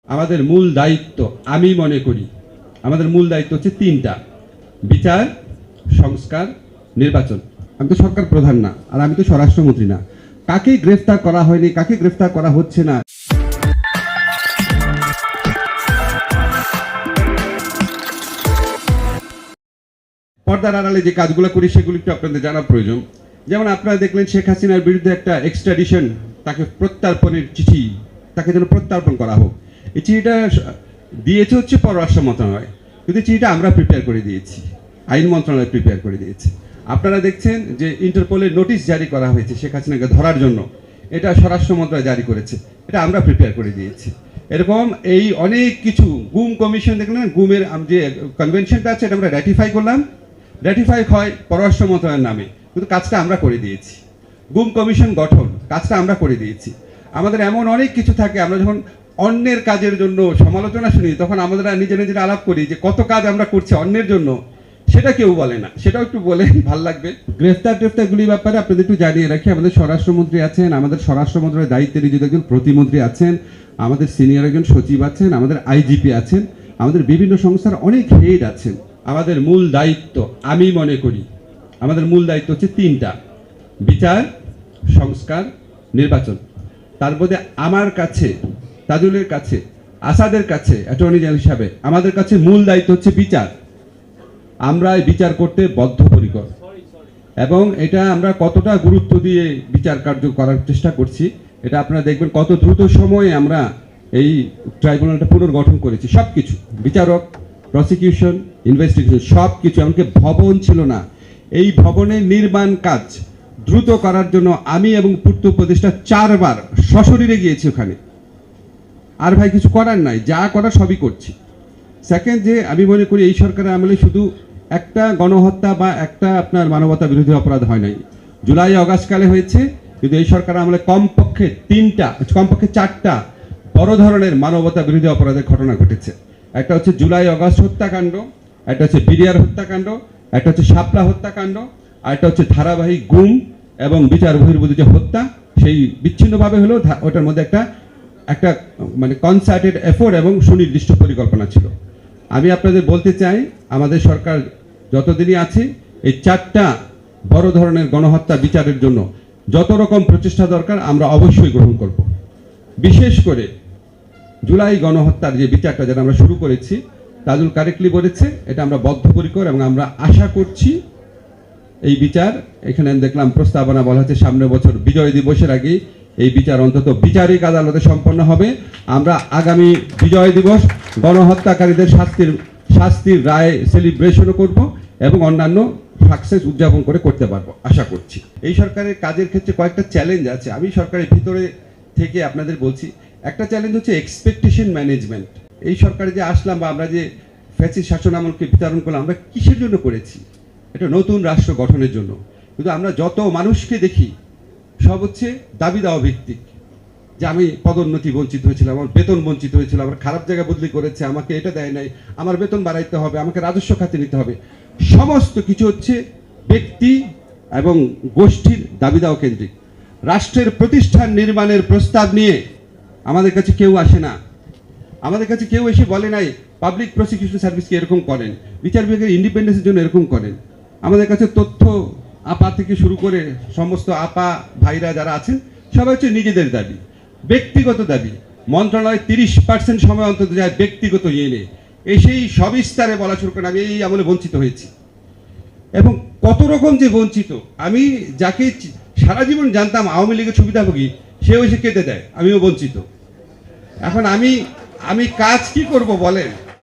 আমাদের মূল দায়িত্ব আমি মনে করি আমাদের মূল দায়িত্ব হচ্ছে তিনটা: বিচার, সংস্কার, নির্বাচন। আমি তো সরকার প্রধান না, আর আমি তো স্বরাষ্ট্রমন্ত্রী না। কাকে গ্রেফতার করা হয়নি, কাকে গ্রেফতার করা হচ্ছে না, পর্দার আড়ালে যে কাজগুলো করি সেগুলি একটু আপনাদের জানা প্রয়োজন। যেমন আপনারা দেখলেন শেখ হাসিনার বিরুদ্ধে একটা এক্সট্রাডিশন, তাকে প্রত্যর্পণের চিঠি, তাকে যেন প্রত্যর্পণ করা হোক। এই চিঠিটা দিয়েছে হচ্ছে পররাষ্ট্র মন্ত্রণালয়, কিন্তু চিঠিটা আমরা প্রিপেয়ার করে দিয়েছি, আইন মন্ত্রণালয় প্রিপেয়ার করে দিয়েছে। আপনারা দেখছেন যে ইন্টারপোলের নোটিশ জারি করা হয়েছে শেখ হাসিনাকে ধরার জন্য, এটা স্বরাষ্ট্র মন্ত্রণালয় জারি করেছে, এটা আমরা প্রিপেয়ার করে দিয়েছি। এরকম এই অনেক কিছু, গুম কমিশন দেখলেন, গুমের যে কনভেনশনটা আছে এটা আমরা র্যাটিফাই করলাম, র্যাটিফাই হয় পররাষ্ট্র মন্ত্রণালয়ের নামে, কিন্তু কাজটা আমরা করে দিয়েছি। গুম কমিশন গঠন, কাজটা আমরা করে দিয়েছি। আমাদের এমন অনেক কিছু থাকে, আমরা যখন অন্যের কাজের জন্য সমালোচনা শুনি তখন আমরা নিজেরা আলাপ করি যে কত কাজ আমরা করছি অন্যের জন্য, সেটা কেউ বলে না, সেটাও একটু বলে ভাল লাগবে। গ্রেফতারগুলির ব্যাপারে আপনাদের একটু জানিয়ে রাখি, আমাদের স্বরাষ্ট্রমন্ত্রী আছেন, আমাদের স্বরাষ্ট্র মন্ত্রণালয়ের দায়িত্বে নিয়োজিত একজন প্রতিমন্ত্রী আছেন, আমাদের সিনিয়র একজন সচিব আছেন, আমাদের আইজিপি আছেন, আমাদের বিভিন্ন সংস্থার অনেক হেড আছেন। আমাদের মূল দায়িত্ব আমি মনে করি আমাদের মূল দায়িত্ব হচ্ছে তিনটা: বিচার, সংস্কার, নির্বাচন। তার মধ্যে আমার কাছে, তাজুলের কাছে, আসাদের কাছে অ্যাটর্নি জেনারেল হিসাবে আমাদের কাছে মূল দায়িত্ব হচ্ছে বিচার। আমরা বিচার করতে বদ্ধপরিকর, এবং এটা আমরা কতটা গুরুত্ব দিয়ে বিচার কার্য করার চেষ্টা করছি এটা আপনারা দেখবেন। কত দ্রুত সময়ে আমরা এই ট্রাইব্যুনালটা পুনর্গঠন করেছি। সব কিছু, বিচারক, প্রসিকিউশন, ইনভেস্টিগেশন, সব কিছু। এমনকি ভবন ছিল না, এই ভবনের নির্মাণ কাজ দ্রুত করার জন্য আমি এবং পূর্ত উপদেষ্টা 4 বার সশরীরে গিয়েছি ওখানে। আর ভাই কিছু করার নাই, যা করার সবই করছি। সেকেন্ড, যে আমি মনে করি এই সরকারের আমলে শুধু একটা গণহত্যা বা একটা আপনার মানবতা বিরোধী অপরাধ হয় নাই, জুলাই অগাস্টকালে হয়েছে, কিন্তু এই সরকার আমলে কমপক্ষে 4টা বড় ধরনের মানবতা বিরোধী অপরাধের ঘটনা ঘটেছে। একটা হচ্ছে জুলাই অগাস্ট হত্যাকাণ্ড, একটা হচ্ছে বিডিআর হত্যাকাণ্ড, একটা হচ্ছে শাপলা হত্যাকাণ্ড, আর একটা হচ্ছে ধারাবাহিক গুম এবং বিচার বহির্ভূত যে হত্যা, সেই বিচ্ছিন্নভাবে হলেও ওটার মধ্যে একটা মানে কনসার্টেড এফোর্ট এবং সুনির্দিষ্ট পরিকল্পনা ছিল। আমি আপনাদের বলতে চাই, আমাদের সরকার যতদিনই আছে এই 4টা বড় ধরনের গণহত্যা বিচারের জন্য যত রকম প্রচেষ্টা দরকার আমরা অবশ্যই গ্রহণ করব। বিশেষ করে জুলাই গণহত্যার যে বিচারটা যেটা আমরা শুরু করেছি, তাজুল কারেক্টলি বলেছে, এটা আমরা বদ্ধপরিকর এবং আমরা আশা করছি এই বিচার, এখানে দেখলাম প্রস্তাবনা বলা হচ্ছে সামনের বছর বিজয় দিবসের আগে এই বিচার অন্তত বিচারিক আদালতে সম্পন্ন হবে। আমরা আগামী বিজয় দিবস গণহত্যাকারীদের শাস্তির রায় সেলিব্রেশনও করব এবং অন্যান্য সাকসেস উদযাপন করতে পারবো আশা করছি। এই সরকারের কাজের ক্ষেত্রে কয়েকটা চ্যালেঞ্জ আছে, আমি সরকারের ভিতরে থেকে আপনাদের বলছি। একটা চ্যালেঞ্জ হচ্ছে এক্সপেকটেশন ম্যানেজমেন্ট। এই সরকারে যে আসলাম বা আমরা যে ফ্যাসিস্ট শাসন আমলকে বিতরণ করলাম, আমরা কিসের জন্য করেছি? এটা নতুন রাষ্ট্র গঠনের জন্য। কিন্তু আমরা যত মানুষকে দেখি সব হচ্ছে দাবি দেওয়া ভিত্তিক, যে আমি পদোন্নতি বঞ্চিত হয়েছিলাম, আমার বেতন বঞ্চিত হয়েছিল, আমার খারাপ জায়গা বদলি করেছে, আমাকে এটা দেয় নাই, আমার বেতন বাড়াইতে হবে, আমাকে রাজস্ব খাতে নিতে হবে। সমস্ত কিছু হচ্ছে ব্যক্তি এবং গোষ্ঠীর দাবি দেওয়া কেন্দ্রিক। রাষ্ট্রের প্রতিষ্ঠান নির্মাণের প্রস্তাব নিয়ে আমাদের কাছে কেউ আসে না, আমাদের কাছে কেউ এসে বলে নাই পাবলিক প্রসিকিউশন সার্ভিসকে এরকম করেন, বিচার বিভাগের ইন্ডিপেন্ডেন্সের জন্য এরকম করেন। আমাদের কাছে তথ্য আপা থেকে শুরু করে সমস্ত আপা ভাইরা যারা আছেন সবাই হচ্ছে নিজেদের দাবি, ব্যক্তিগত দাবি। মন্ত্রণালয় 30% সময় অন্তত যায় ব্যক্তিগত নিয়ে এসেই সবিস্তারে বলা শুরু করেন আমি এই আমলে বঞ্চিত হয়েছি, এবং কত রকম যে বঞ্চিত। আমি যাকে সারা জীবন জানতাম আওয়ামী লীগের সুবিধাভোগী, সেও এসে কেটে দেয় আমিও বঞ্চিত। এখন আমি কাজ কি করব বলেন?